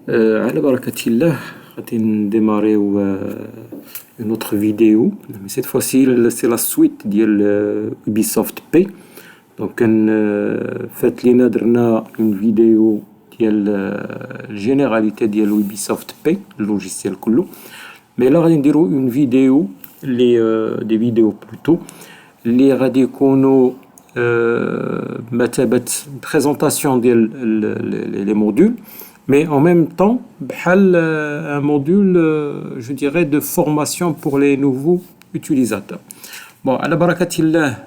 على بركة الله غادي نديماريو اون اوتر فيديو مي سيت فوسي سي لا سويت ديال Ubisoft Pay. دونك كان فات لينا درنا اون فيديو ديال الجينيراليتي ديال Ubisoft Pay اللوجيسيال كله، مي لا غادي نديرو اون فيديو لي دي فيديو بلوتو اللي غادي يكونوا بمثابة بريزونطاسيون ديال لي موديول، mais en même temps un module je dirais de formation pour les nouveaux utilisateurs. Bon, على بركة الله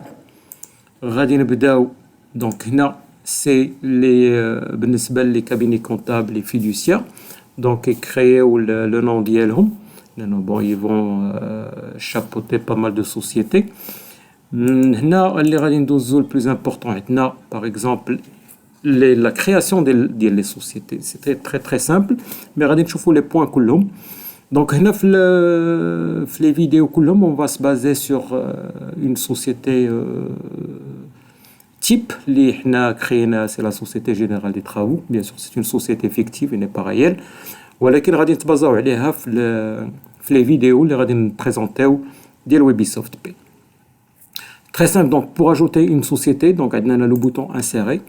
غادي نبداو. دونك هنا سي لي بالنسبة لي كابيني كونتابل لي فيدوسيير، دونك يكريو لو نون ديالهم لأنه bon ils vont chapeauter pas mal de sociétés. هنا اللي غادي ندوزو le plus important عندنا par exemple la création des sociétés. C'était très très simple, mais غادي نشوفوا les points كلهم. Donc هنا في les vidéos كلهم on va se baser sur une société type اللي حنا crééنا، c'est la Société Générale des Travaux. Bien sûr c'est une société fictive, elle n'est pas réelle، ولكن غادي نتبازاو عليها في les vidéos اللي غادي نبريزونطيو ديال Ubisoft Pay. Très simple, donc pour ajouter une société, donc on a le bouton insérer.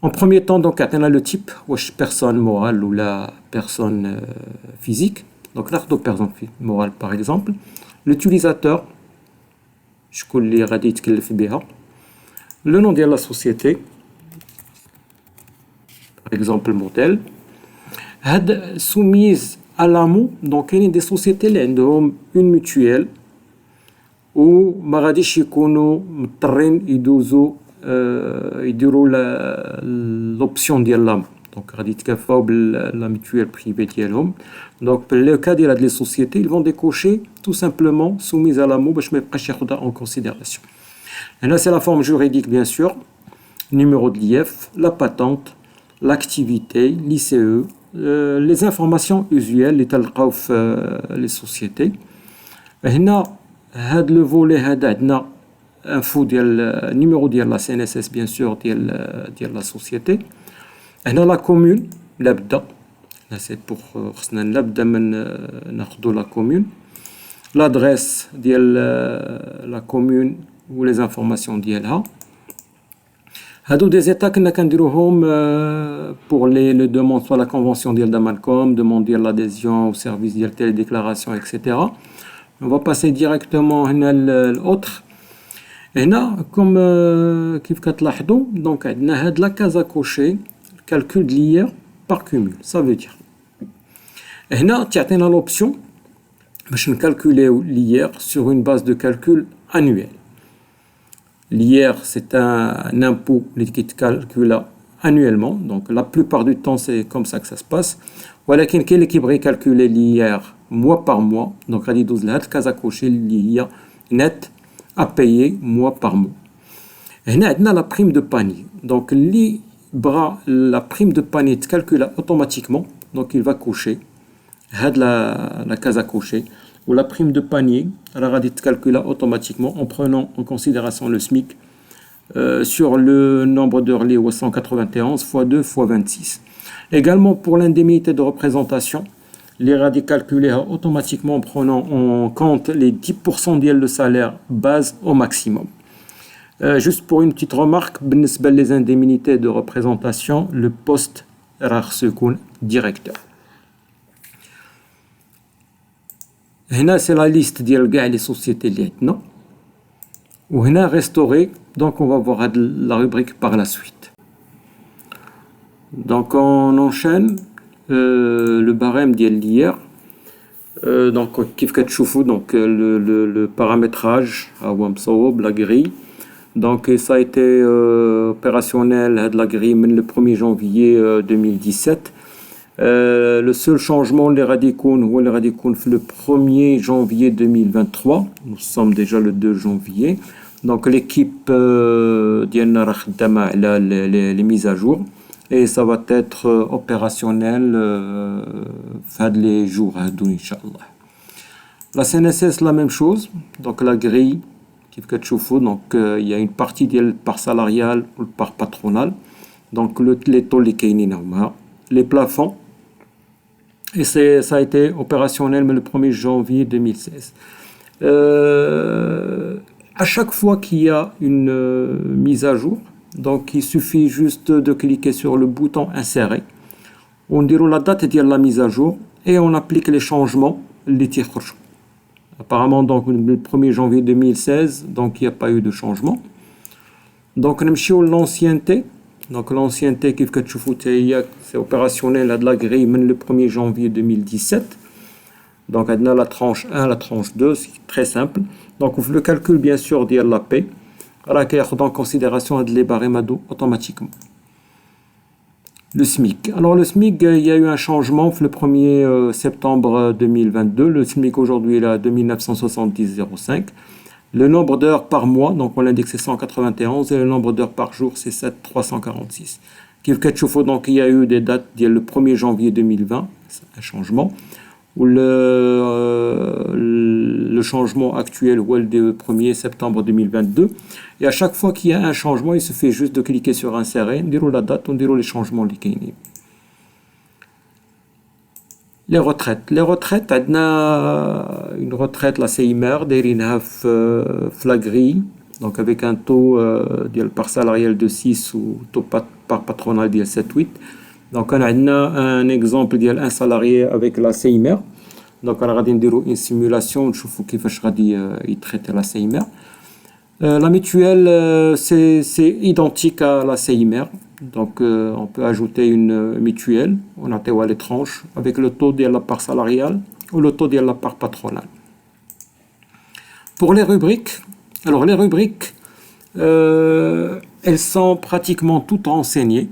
En premier temps, donc on a le type, personne morale ou la personne physique. Donc là, personne morale par exemple. L'utilisateur, je connais radit le nom de la société, par exemple modèle. Soumise à l'AMO, donc il y a des sociétés qui ont une mutuelle. وما غاديش يكونوا مضطرين يدوزوا يديروا لوبسيون ديال لام، دونك غادي يتكافاو بلا ميتويال بريفي ديالهم. دونك لو كا ديال هاد لي سوسيتي ils vont décocher tout simplement soumise à l'AMO باش ما يبقاش ياخدها en considération. هنا c'est la forme juridique bien sûr، numéro de l'IF, la patente, l'activité, l'ICE, les informations usuelles اللي تلقاو في لي سوسيتي. هنا هاد لو فولي هذا عندنا انفو ديال نيميرو ديال لا سي ان اس اس بيان سور ديال لا سوسيتي. هنا لا كومون لابدا، لا سي بور خصنا لابدا من ناخذوا لا كومون، لادريس ديال لا كومون و لي انفورماسيون ديالها. هادو دي زيتا كنا كنديروهم pour les demandes soit la convention ديال Damalcom, demande ديال l'adhésion au service ديال télédéclaration etc. On va passer directement à l'autre. هنا comme كيف كتلاحظوا donc عندنا هاد لا كازا كوشي calcul de l'IR par cumul. Ça veut dire هنا تعطينا l'option باش نكالكوليو l'IR sur une base de calcul annuelle. L'IR c'est un impôt اللي كيتكالكولا annuellement, donc la plupart du temps c'est comme ça que ça se passe. ولكن كاين اللي كيبغي calculer l'IR mois par mois، donc غادي يدوز لهاد الكازا كوشي اللي هي net à payer mois par mois. هنا عندنا la prime de panier، donc اللي بغا la prime de panier تكالكولا automatiquement، donc il va cocher هاد la كازا كوشي، و la prime de panier راه غادي تكالكولا automatiquement en prenant en considération le SMIC sur le nombre d'heures liées au 191 fois 2 fois 26. Également pour l'indemnité de représentation, les radis calculés automatiquement en prenant en compte les 10% de salaire base au maximum. Juste pour une petite remarque, les indemnités de représentation, le poste rare secoun directeur. Là, c'est la liste des sociétés lieutenant. Ou hna restauré, donc on va voir la rubrique par la suite. Donc on enchaîne le barème de l'IR. Donc kif katchoufou, donc le paramétrage à Wamsob, la grille. Donc ça a été opérationnel la grille le 1er janvier 2017. Le seul changement les radicaux le 1er janvier 2023. Nous sommes déjà le 2 janvier. Donc l'équipe ديالنا راه خدامه على les mises à jour et ça va être opérationnel في هاد les jours هادو ان شاء الله. La CNSS la même chose, donc la grille كيف كتشوفوا donc il y a une partie ديال par salarial ou par patronal. Donc les taux اللي كاينين هما les plafonds Et ça a été opérationnel le 1er janvier 2016. À chaque fois qu'il y a une mise à jour, donc il suffit juste de cliquer sur le bouton insérer. On dit la date de la mise à jour et on applique les changements. Apparemment, donc, le 1er janvier 2016, donc il n'y a pas eu de changement. Donc, on a l'ancienneté. Donc, l'ancienneté, c'est opérationnel à de la grille le 1er janvier 2017. Donc, on a la tranche 1, la tranche 2, c'est très simple. Donc, le calcul, bien sûr, de la paix. On en considération les barèmes automatiquement. Le SMIC. Alors, le SMIC, il y a eu un changement le 1er septembre 2022. Le SMIC, aujourd'hui, est à 2970,05. Le nombre d'heures par mois, donc on l'index c'est 191, et le nombre d'heures par jour, c'est 7,346. Donc, il y a eu des dates, il y a le 1er janvier 2020, c'est un changement. Ou le changement actuel ou le 1er septembre 2022. Et à chaque fois qu'il y a un changement, il suffit juste de cliquer sur insérer, on dirait la date, on dirait les changements. Les retraites. Les retraites, on a une retraite, la CIMER, la grille, donc avec un taux par salarial de 6 ou taux par patronal de 7-8. Donc, on a un exemple d'un salarié avec la CIMER. Donc, on va faire une simulation, on va traiter la CIMER. La mutuelle, c'est identique à la CIMER. Donc, on peut ajouter une mutuelle. On a les tranches avec le taux de la part salariale ou le taux de la part patronale. Pour les rubriques, alors les rubriques, elles sont pratiquement toutes renseignées.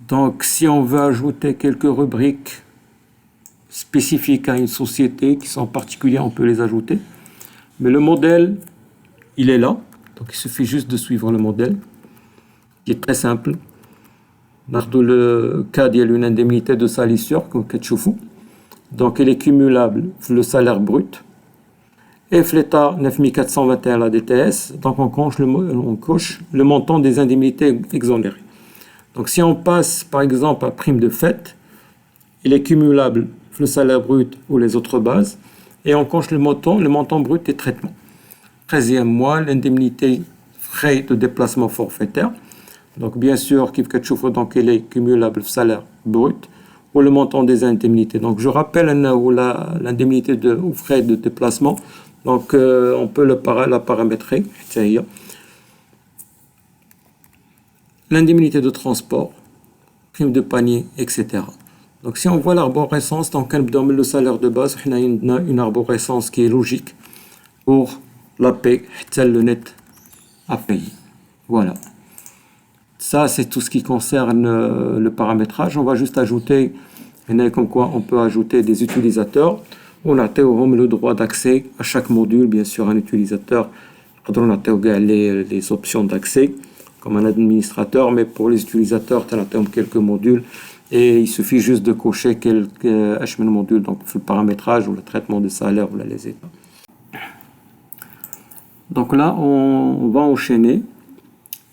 Donc, si on veut ajouter quelques rubriques spécifiques à une société qui sont particulières, on peut les ajouter. Mais le modèle, il est là. Donc, il suffit juste de suivre le modèle, qui est très simple. Dans le cas, il y a une indemnité de salissure, comme vous voyez. Donc, elle est cumulable le salaire brut. Et l'État 9421 la DTS. Donc, on coche le montant des indemnités exonérées. Donc, si on passe, par exemple, à prime de fête, il est cumulable le salaire brut ou les autres bases, et on coche le montant brut des traitements. 13e mois, l'indemnité frais de déplacement forfaitaire. Donc, bien sûr, donc, il est cumulable le salaire brut ou le montant des indemnités. Donc, je rappelle l'indemnité ou frais de déplacement. Donc, on peut la paramétrer. L'indemnité de transport, prime de panier, etc. Donc, si on voit l'arborescence, donc le salaire de base, on a une arborescence qui est logique pour la paie, le net à payer. Voilà. Ça, c'est tout ce qui concerne le paramétrage. On va juste ajouter, comme quoi on peut ajouter des utilisateurs. On a le droit d'accès à chaque module, bien sûr, un utilisateur. On a les options d'accès comme un administrateur, mais pour les utilisateurs, on a quelques modules et il suffit juste de cocher quelques modules, donc le paramétrage ou le traitement de salaire ou les états. Donc là, on va enchaîner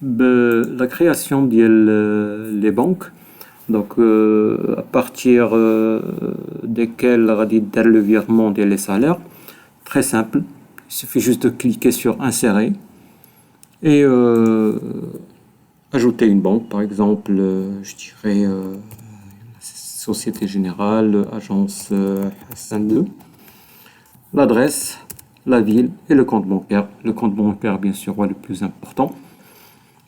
la création des banques, donc à partir desquelles le virement des salaires. Très simple, il suffit juste de cliquer sur insérer et ajouter une banque, par exemple, je dirais Société Générale, Agence Hassan II, l'adresse, la ville et le compte bancaire. Le compte bancaire, bien sûr, est le plus important.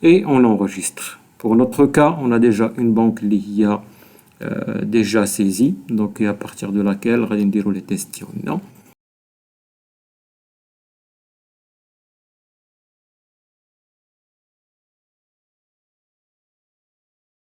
Et on enregistre. Pour notre cas, on a déjà une banque déjà saisie, donc à partir de laquelle on va faire les tests.